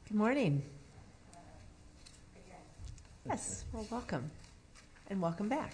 Good morning. Yes, well, welcome, and welcome back.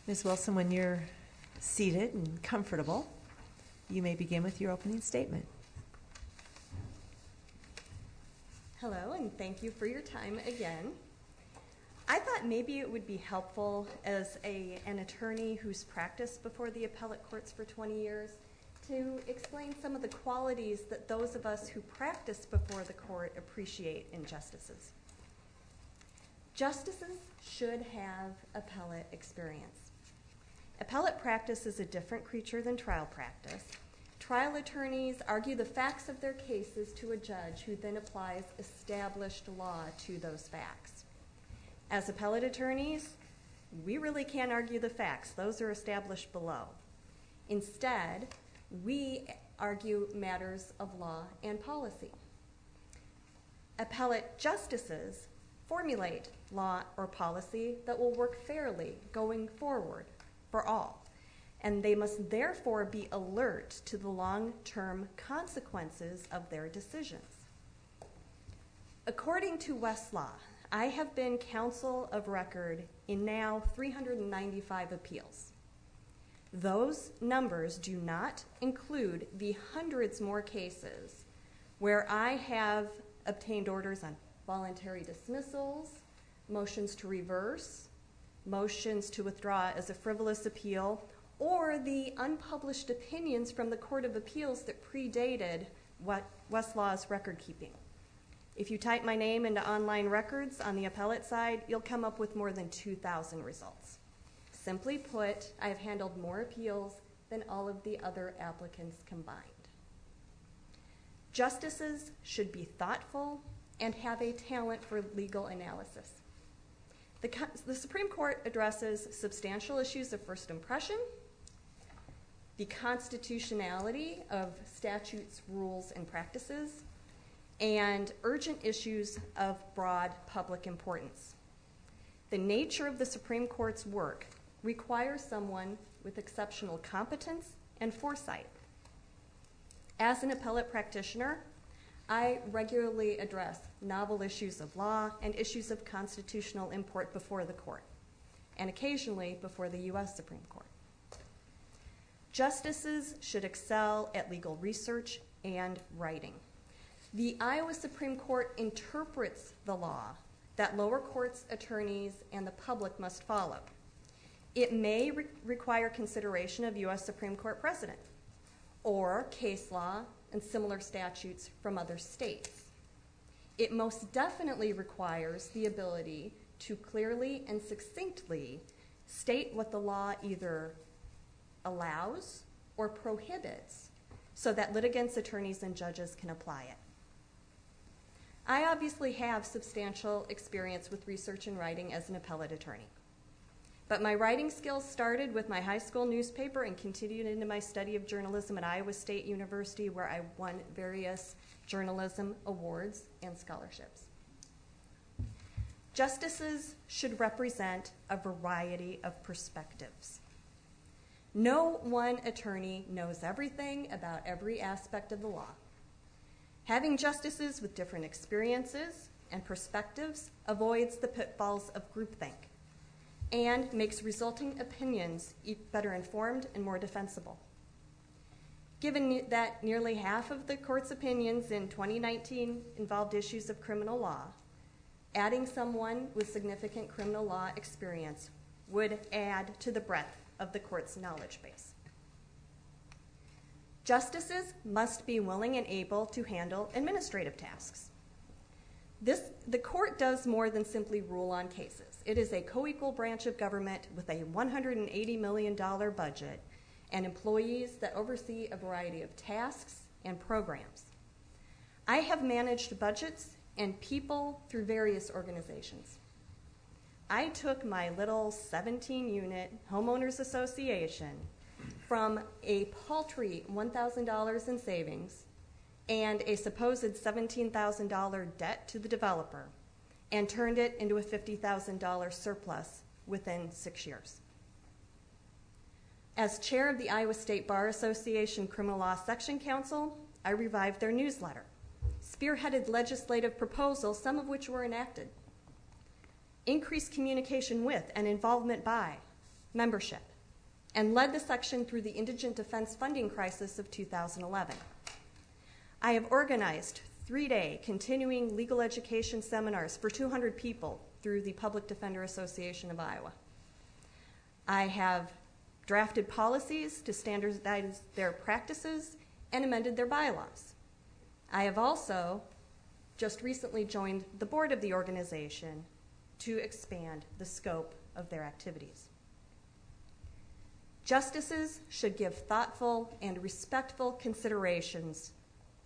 Ms. Wilson, when you're seated and comfortable, you may begin with your opening statement. Hello, and thank you for your time again. I thought maybe it would be helpful as an attorney who's practiced before the appellate courts for 20 years to explain some of the qualities that those of us who practice before the court appreciate in justices. Justices should have appellate experience. Appellate practice is a different creature than trial practice. Trial attorneys argue the facts of their cases to a judge who then applies established law to those facts. As appellate attorneys, we really can't argue the facts. Those are established below. Instead, we argue matters of law and policy. Appellate justices formulate law or policy that will work fairly going forward for all, and they must therefore be alert to the long-term consequences of their decisions. According to Westlaw, I have been counsel of record in now 395 appeals. Those numbers do not include the hundreds more cases where I have obtained orders on voluntary dismissals, motions to reverse, motions to withdraw as a frivolous appeal, or the unpublished opinions from the Court of Appeals that predated Westlaw's record keeping. If you type my name into online records on the appellate side, you'll come up with more than 2,000 results. Simply put, I have handled more appeals than all of the other applicants combined. Justices should be thoughtful and have a talent for legal analysis. The Supreme Court addresses substantial issues of first impression, the constitutionality of statutes, rules, and practices, and urgent issues of broad public importance. The nature of the Supreme Court's work requires someone with exceptional competence and foresight. As an appellate practitioner, I regularly address novel issues of law and issues of constitutional import before the court, and occasionally before the U.S. Supreme Court. Justices should excel at legal research and writing. The Iowa Supreme Court interprets the law that lower courts, attorneys, and the public must follow. It may require consideration of U.S. Supreme Court precedent or case law and similar statutes from other states. It most definitely requires the ability to clearly and succinctly state what the law either allows or prohibits so that litigants, attorneys, and judges can apply it. I obviously have substantial experience with research and writing as an appellate attorney. But my writing skills started with my high school newspaper and continued into my study of journalism at Iowa State University, where I won various journalism awards and scholarships. Justices should represent a variety of perspectives. No one attorney knows everything about every aspect of the law. Having justices with different experiences and perspectives avoids the pitfalls of groupthink and makes resulting opinions better informed and more defensible. Given that nearly half of the court's opinions in 2019 involved issues of criminal law, adding someone with significant criminal law experience would add to the breadth of the court's knowledge base. Justices must be willing and able to handle administrative tasks. The court does more than simply rule on cases. It is a co-equal branch of government with a $180 million budget and employees that oversee a variety of tasks and programs. I have managed budgets and people through various organizations. I took my little 17-unit homeowners association from a paltry $1,000 in savings and a supposed $17,000 debt to the developer and turned it into a $50,000 surplus within 6 years. As chair of the Iowa State Bar Association Criminal Law Section Council, I revived their newsletter, spearheaded legislative proposals, some of which were enacted, increased communication with and involvement by membership, and led the section through the indigent defense funding crisis of 2011. I have organized 3-day continuing legal education seminars for 200 people through the Public Defender Association of Iowa. I have drafted policies to standardize their practices and amended their bylaws. I have also just recently joined the board of the organization to expand the scope of their activities. Justices should give thoughtful and respectful considerations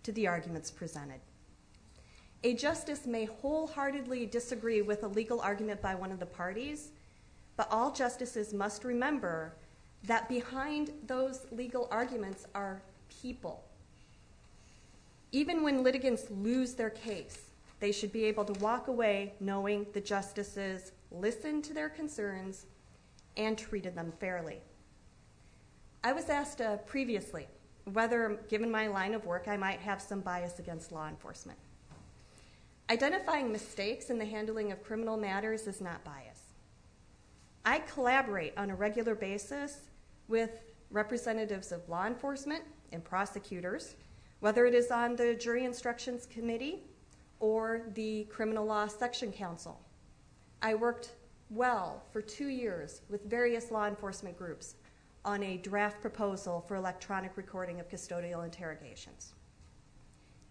to the arguments presented. A justice may wholeheartedly disagree with a legal argument by one of the parties, but all justices must remember that behind those legal arguments are people. Even when litigants lose their case, they should be able to walk away knowing the justices listened to their concerns and treated them fairly. I was asked previously whether, given my line of work, I might have some bias against law enforcement. Identifying mistakes in the handling of criminal matters is not bias. I collaborate on a regular basis with representatives of law enforcement and prosecutors, whether it is on the Jury Instructions Committee or the Criminal Law Section Council. I worked well for 2 years with various law enforcement groups on a draft proposal for electronic recording of custodial interrogations.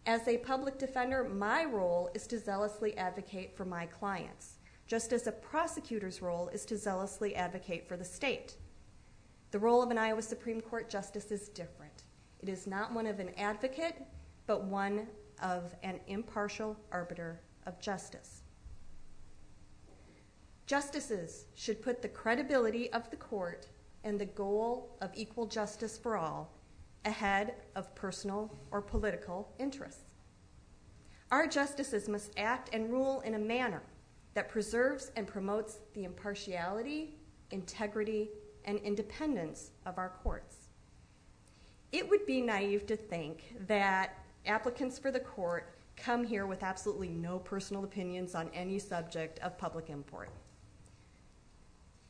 As a public defender, my role is to zealously advocate for my clients, just as a prosecutor's role is to zealously advocate for the state. The role of an Iowa Supreme Court justice is different. It is not one of an advocate, but one of an impartial arbiter of justice. Justices should put the credibility of the court and the goal of equal justice for all ahead of personal or political interests. Our justices must act and rule in a manner that preserves and promotes the impartiality, integrity, and independence of our courts. It would be naive to think that applicants for the court come here with absolutely no personal opinions on any subject of public import.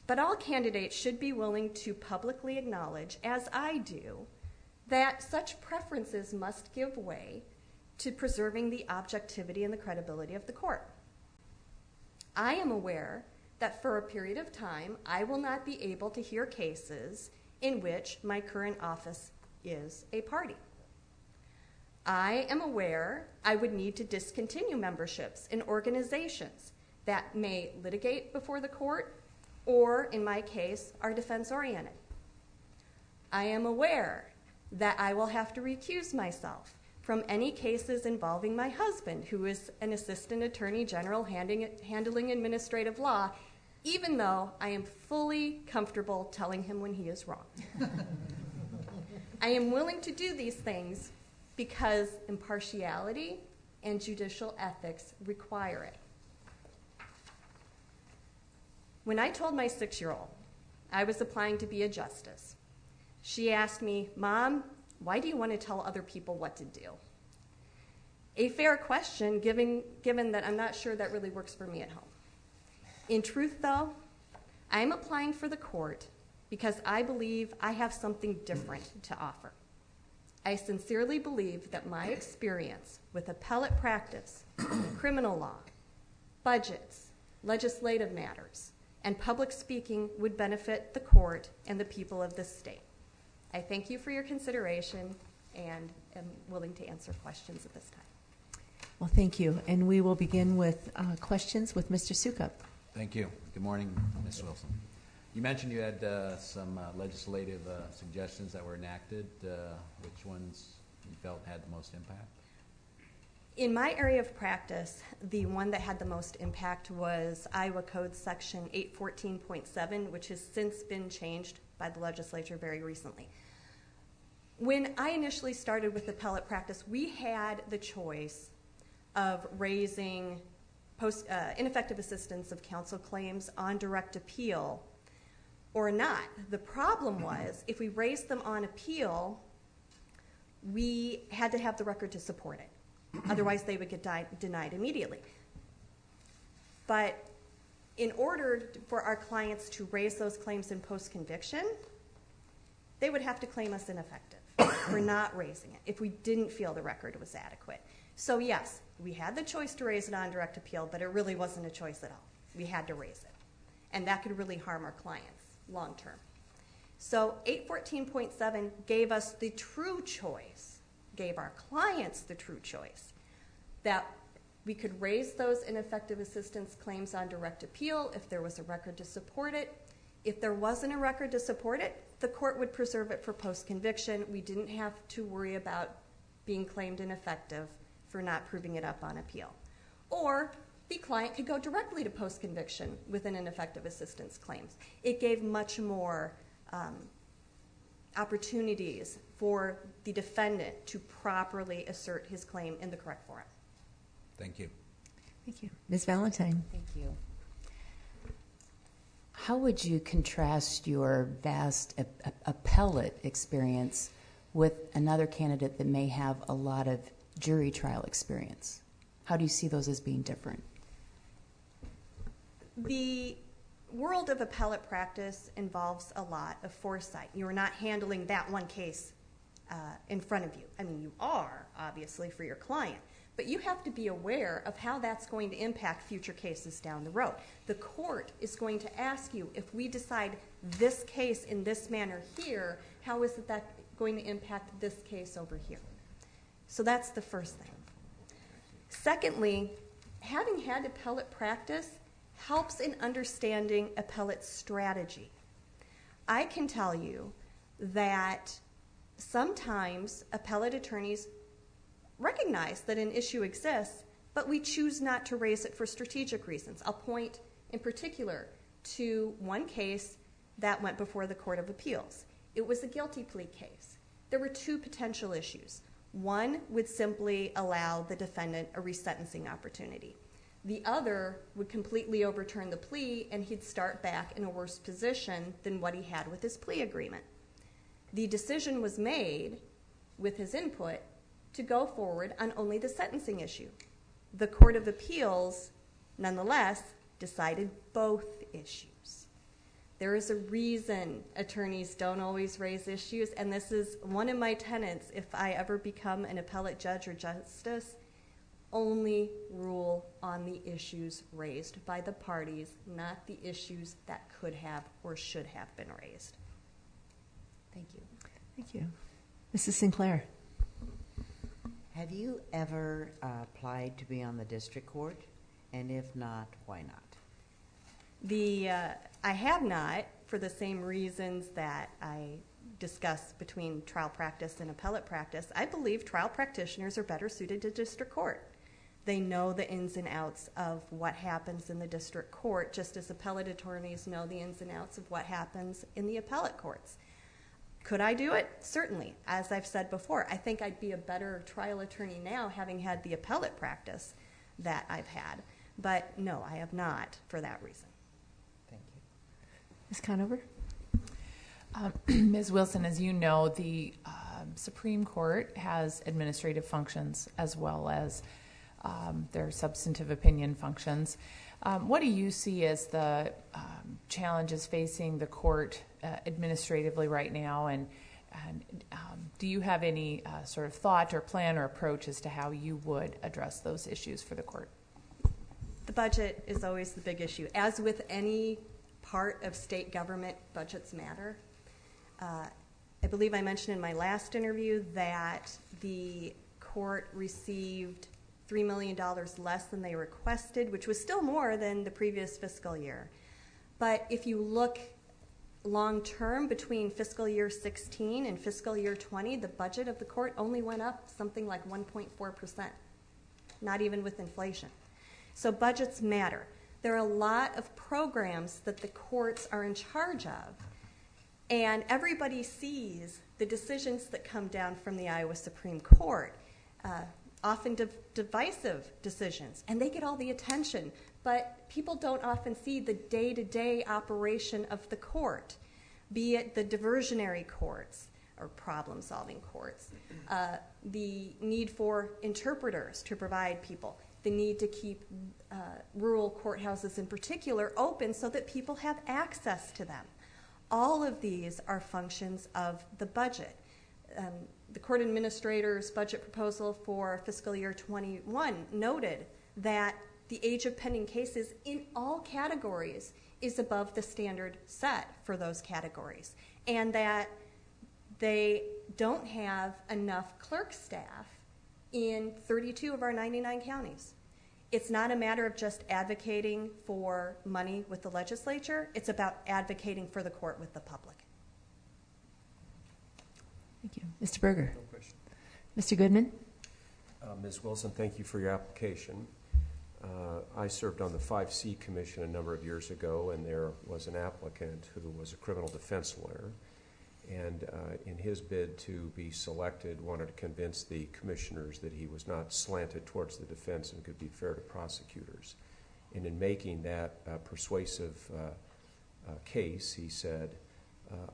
But all candidates should be willing to publicly acknowledge, as I do, that such preferences must give way to preserving the objectivity and the credibility of the court. I am aware that for a period of time, I will not be able to hear cases in which my current office is a party. I am aware I would need to discontinue memberships in organizations that may litigate before the court or, in my case, are defense-oriented. I am aware that I will have to recuse myself from any cases involving my husband, who is an assistant attorney general handling administrative law, even though I am fully comfortable telling him when he is wrong. I am willing to do these things because impartiality and judicial ethics require it. When I told my 6-year-old I was applying to be a justice, she asked me, "Mom, why do you want to tell other people what to do?" A fair question, given that I'm not sure that really works for me at home. In truth, though, I'm applying for the court because I believe I have something different to offer. I sincerely believe that my experience with appellate practice, criminal law, budgets, legislative matters, and public speaking would benefit the court and the people of this state. I thank you for your consideration and am willing to answer questions at this time. Well, thank you. And we will begin with questions with Mr. Sukup. Thank you. Good morning, Ms. Wilson. You mentioned you had some legislative suggestions that were enacted. Which ones you felt had the most impact? In my area of practice, the one that had the most impact was Iowa Code Section 814.7, which has since been changed by the legislature very recently. When I initially started with appellate practice, we had the choice of raising ineffective assistance of counsel claims on direct appeal or not. The problem was, if we raised them on appeal, we had to have the record to support it. Otherwise, they would get denied immediately. But in order for our clients to raise those claims in post-conviction, they would have to claim us ineffective for not raising it if we didn't feel the record was adequate. So yes, we had the choice to raise it on direct appeal, but it really wasn't a choice at all. We had to raise it. And that could really harm our clients long term. So 814.7 gave us the true choice, gave our clients the true choice, that we could raise those ineffective assistance claims on direct appeal if there was a record to support it. If there wasn't a record to support it, the court would preserve it for post-conviction. We didn't have to worry about being claimed ineffective for not proving it up on appeal. Or the client could go directly to post-conviction with an ineffective assistance claims. It gave much more opportunities for the defendant to properly assert his claim in the correct forum. Thank you. Thank you. Ms. Valentine. Thank you. How would you contrast your vast appellate experience with another candidate that may have a lot of jury trial experience? How do you see those as being different? The world of appellate practice involves a lot of foresight. You're not handling that one case in front of you. I mean, you are, obviously, for your client. But you have to be aware of how that's going to impact future cases down the road. The court is going to ask you, if we decide this case in this manner here, how is that going to impact this case over here? So that's the first thing. Secondly, having had appellate practice helps in understanding appellate strategy. I can tell you that sometimes appellate attorneys recognize that an issue exists, but we choose not to raise it for strategic reasons. I'll point in particular to one case that went before the Court of Appeals. It was a guilty plea case. There were two potential issues. One would simply allow the defendant a resentencing opportunity. The other would completely overturn the plea, and he'd start back in a worse position than what he had with his plea agreement. The decision was made, with his input, to go forward on only the sentencing issue. The Court of Appeals, nonetheless, decided both issues. There is a reason attorneys don't always raise issues, and this is one of my tenets. If I ever become an appellate judge or justice, only rule on the issues raised by the parties, not the issues that could have or should have been raised. Thank you. Thank you. Mrs. Sinclair. Have you ever applied to be on the district court? And if not, why not? I have not, for the same reasons that I discussed between trial practice and appellate practice. I believe trial practitioners are better suited to district court. They know the ins and outs of what happens in the district court, just as appellate attorneys know the ins and outs of what happens in the appellate courts. Could I do it? Certainly. As I've said before, I think I'd be a better trial attorney now, having had the appellate practice that I've had. But no, I have not for that reason. Thank you. Ms. Conover? Ms. Wilson, as you know, the Supreme Court has administrative functions as well as their substantive opinion functions. What do you see as the challenges facing the court administratively right now, and do you have any sort of thought or plan or approach as to how you would address those issues for the court? The budget is always the big issue. As with any part of state government, budgets matter. I believe I mentioned in my last interview that the court received $3 million less than they requested, which was still more than the previous fiscal year. But if you look long term between fiscal year 16 and fiscal year 20, the budget of the court only went up something like 1.4%, not even with inflation. So budgets matter. There are a lot of programs that the courts are in charge of, and everybody sees the decisions that come down from the Iowa Supreme Court, often divisive decisions, and they get all the attention. But people don't often see the day-to-day operation of the court, be it the diversionary courts or problem-solving courts, the need for interpreters to provide people, the need to keep rural courthouses in particular open so that people have access to them. All of these are functions of the budget. The court administrator's budget proposal for fiscal year 21 noted that the age of pending cases in all categories is above the standard set for those categories, and that they don't have enough clerk staff in 32 of our 99 counties. It's not a matter of just advocating for money with the legislature. It's about advocating for the court with the public. Thank you. Mr. Berger. No question. Mr. Goodman. Ms. Wilson, thank you for your application. I served on the 5C Commission a number of years ago, and there was an applicant who was a criminal defense lawyer, and in his bid to be selected, wanted to convince the commissioners that he was not slanted towards the defense and could be fair to prosecutors. And in making that persuasive case, he said,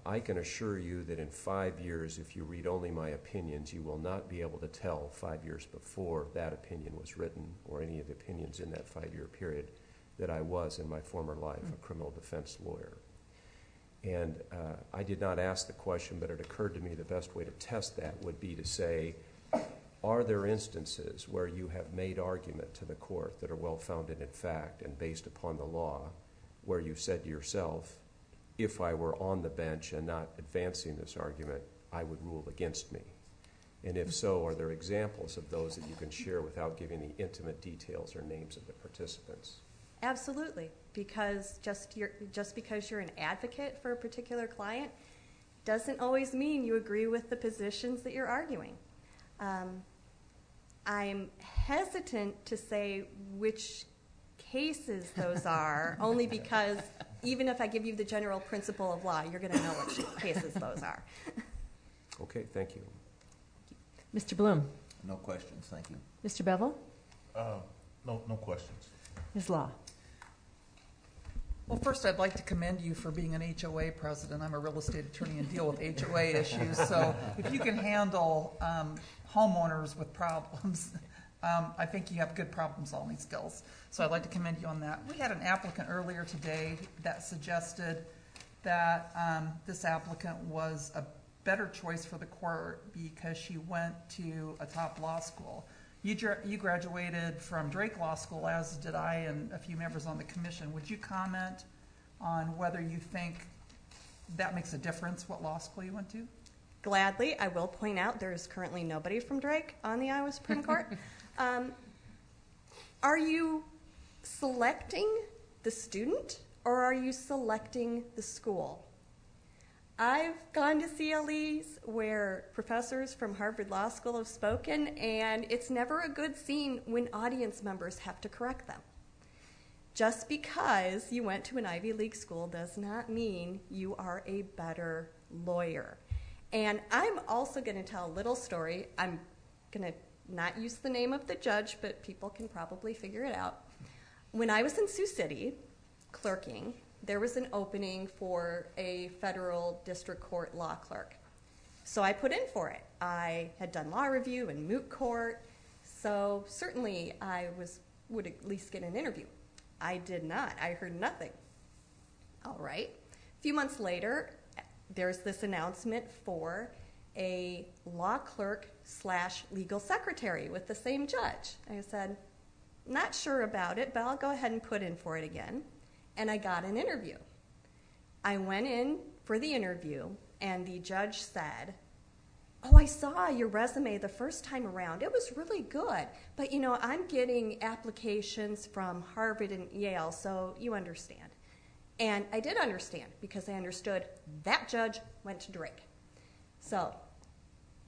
I can assure you that in 5 years, if you read only my opinions, you will not be able to tell 5 years before that opinion was written, or any of the opinions in that 5-year period, that I was in my former life a criminal defense lawyer. And I did not ask the question, but it occurred to me the best way to test that would be to say, are there instances where you have made argument to the court that are well-founded in fact and based upon the law, where you said to yourself, if I were on the bench and not advancing this argument, I would rule against me? And if so, are there examples of those that you can share without giving the intimate details or names of the participants? Absolutely, because just because you're an advocate for a particular client doesn't always mean you agree with the positions that you're arguing. I'm hesitant to say which cases those are, only because even if I give you the general principle of law, you're going to know which cases those are. Okay, thank you. Mr. Bloom. No questions, thank you. Mr. Bevel. No questions. Ms. Law. Well, first, I'd like to commend you for being an HOA president. I'm a real estate attorney and deal with HOA issues. So if you can handle homeowners with problems, I think you have good problem-solving skills. So I'd like to commend you on that. We had an applicant earlier today that suggested that this applicant was a better choice for the court because she went to a top law school. You graduated from Drake Law School, as did I and a few members on the commission. Would you comment on whether you think that makes a difference what law school you went to? Gladly. I will point out there is currently nobody from Drake on the Iowa Supreme Court. Are you selecting the student or are you selecting the school? I've gone to CLEs where professors from Harvard Law School have spoken, and it's never a good scene when audience members have to correct them. Just because you went to an Ivy League school does not mean you are a better lawyer. And I'm also going to tell a little story. I'm going to not use the name of the judge, but people can probably figure it out. When I was in Sioux City clerking, there was an opening for a federal district court law clerk. So I put in for it. I had done law review and moot court, so certainly I would at least get an interview. I did not. I heard nothing. All right. A few months later, there's this announcement for a law clerk / legal secretary with the same judge. I said, not sure about it, but I'll go ahead and put in for it again. And I got an interview. I went in for the interview, and the judge said, oh, I saw your resume the first time around. It was really good. But, you know, I'm getting applications from Harvard and Yale, so you understand. And I did understand because I understood that judge went to Drake. So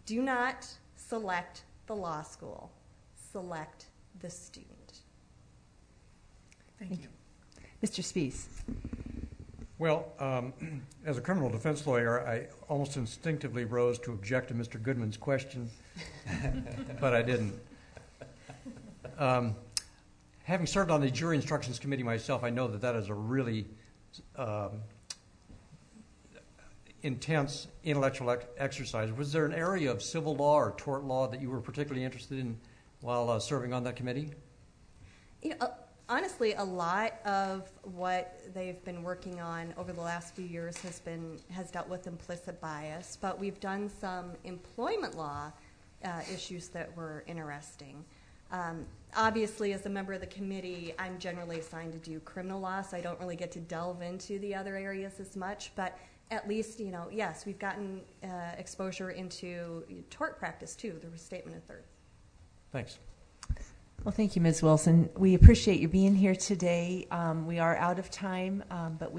do not select the law school. Select the student. Thank you. Mr. Spees. Well, as a criminal defense lawyer, I almost instinctively rose to object to Mr. Goodman's question, but I didn't. Having served on the jury instructions committee myself, I know that is a really intense intellectual exercise, was there an area of civil law or tort law that you were particularly interested in while serving on that committee? You know, honestly, a lot of what they've been working on over the last few years has dealt with implicit bias, but we've done some employment law issues that were interesting. Obviously, as a member of the committee, I'm generally assigned to do criminal law, so I don't really get to delve into the other areas as much, but at least, you know, yes, we've gotten exposure into tort practice too, the restatement of third. Thanks. Well, thank you, Ms. Wilson. We appreciate you being here today. We are out of time, but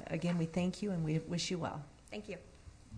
again, we thank you and we wish you well. Thank you.